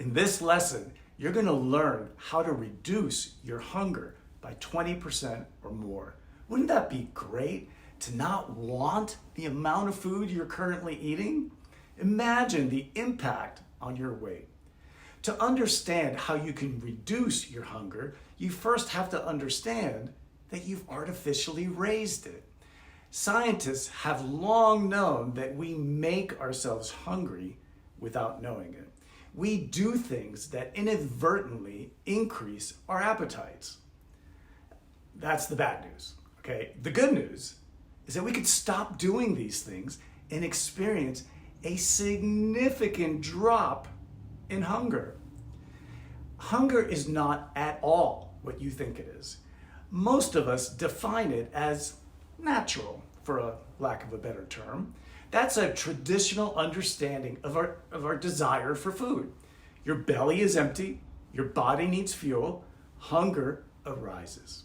In this lesson, you're going to learn how to reduce your hunger by 20% or more. Wouldn't that be great to not want the amount of food you're currently eating? Imagine the impact on your weight. To understand how you can reduce your hunger, you first have to understand that you've artificially raised it. Scientists have long known that we make ourselves hungry without knowing it. We do things that inadvertently increase our appetites. That's the bad news, okay? The good news is that we could stop doing these things and experience a significant drop in hunger. Hunger is not at all what you think it is. Most of us define it as natural, for a lack of a better term. That's a traditional understanding of our desire for food. Your belly is empty, your body needs fuel, hunger arises.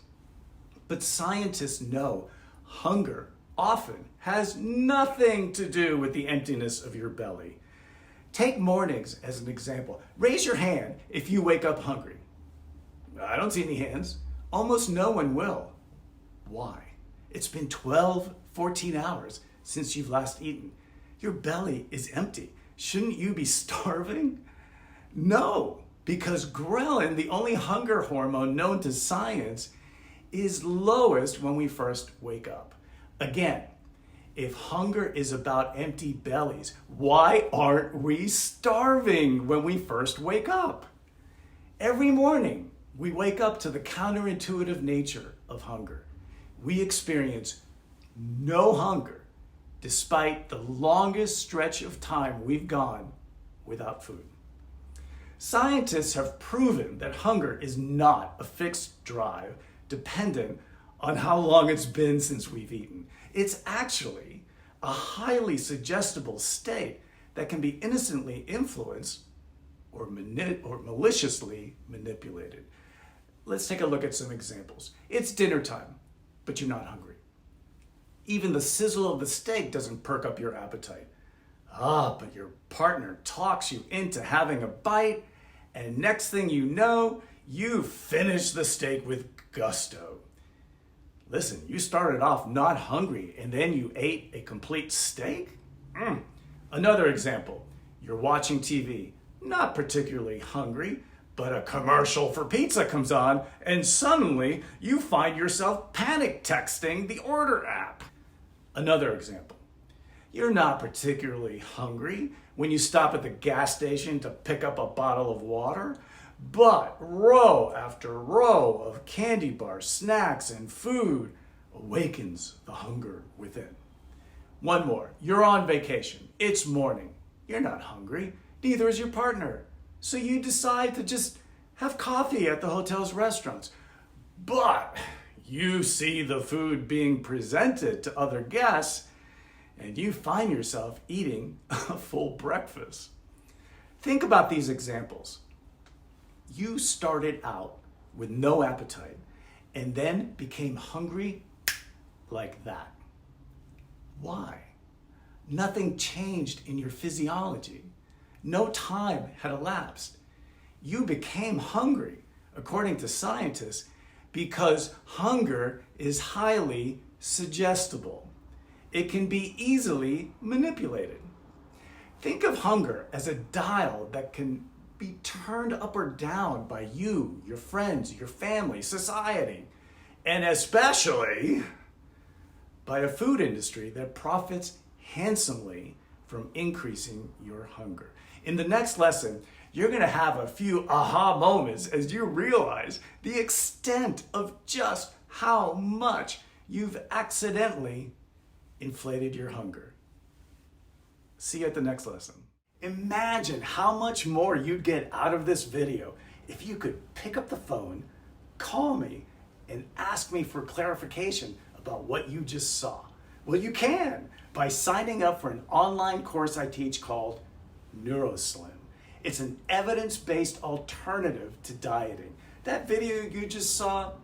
But scientists know hunger often has nothing to do with the emptiness of your belly. Take mornings as an example. Raise your hand if you wake up hungry. I don't see any hands. Almost no one will. Why? It's been 12, 14 hours since you've last eaten. Your belly is empty. Shouldn't you be starving? No, because ghrelin, the only hunger hormone known to science, is lowest when we first wake up. Again, if hunger is about empty bellies, why aren't we starving when we first wake up? Every morning, we wake up to the counterintuitive nature of hunger. We experience no hunger despite the longest stretch of time we've gone without food. Scientists have proven that hunger is not a fixed drive dependent on how long it's been since we've eaten. It's actually a highly suggestible state that can be innocently influenced or maliciously manipulated. Let's take a look at some examples. It's dinner time, but you're not hungry. Even the sizzle of the steak doesn't perk up your appetite. But your partner talks you into having a bite, and next thing you know, you finish the steak with gusto. Listen, you started off not hungry, and then you ate a complete steak? Another example, you're watching TV, not particularly hungry, but a commercial for pizza comes on, and suddenly you find yourself panic texting the order app. Another example, you're not particularly hungry when you stop at the gas station to pick up a bottle of water, but row after row of candy bars, snacks, and food awakens the hunger within. One more, you're on vacation, it's morning, you're not hungry, neither is your partner. So you decide to just have coffee at the hotel's restaurants. But you see the food being presented to other guests and you find yourself eating a full breakfast. Think about these examples. You started out with no appetite and then became hungry like that. Why? Nothing changed in your physiology. No time had elapsed. You became hungry, according to scientists, because hunger is highly suggestible. It can be easily manipulated. Think of hunger as a dial that can be turned up or down by you, your friends, your family, society, and especially by a food industry that profits handsomely from increasing your hunger. In the next lesson, you're going to have a few aha moments as you realize the extent of just how much you've accidentally inflated your hunger. See you at the next lesson. Imagine how much more you'd get out of this video if you could pick up the phone, call me, and ask me for clarification about what you just saw. Well, you can by signing up for an online course I teach called NeuroSlim. It's an evidence-based alternative to dieting. That video you just saw,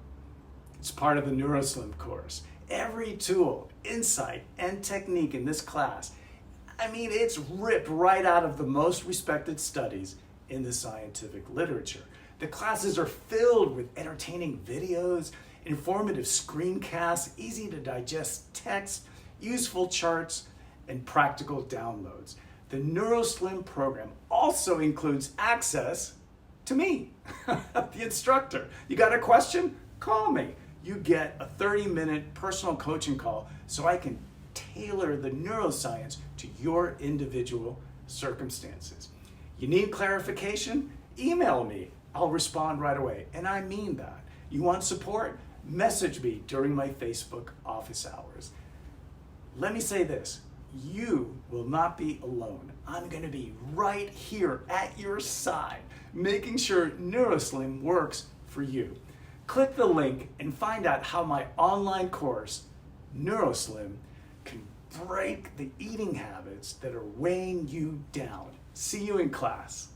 it's part of the NeuroSlim course. Every tool, insight, and technique in this class, it's ripped right out of the most respected studies in the scientific literature. The classes are filled with entertaining videos, informative screencasts, easy to digest text, useful charts, and practical downloads. The NeuroSlim program also includes access to me, the instructor. You got a question? Call me. You get a 30-minute personal coaching call so I can tailor the neuroscience to your individual circumstances. You need clarification? Email me. I'll respond right away, and I mean that. You want support? Message me during my Facebook office hours. Let me say this, you will not be alone. I'm gonna be right here at your side, making sure NeuroSlim works for you. Click the link and find out how my online course, NeuroSlim, can break the eating habits that are weighing you down. See you in class.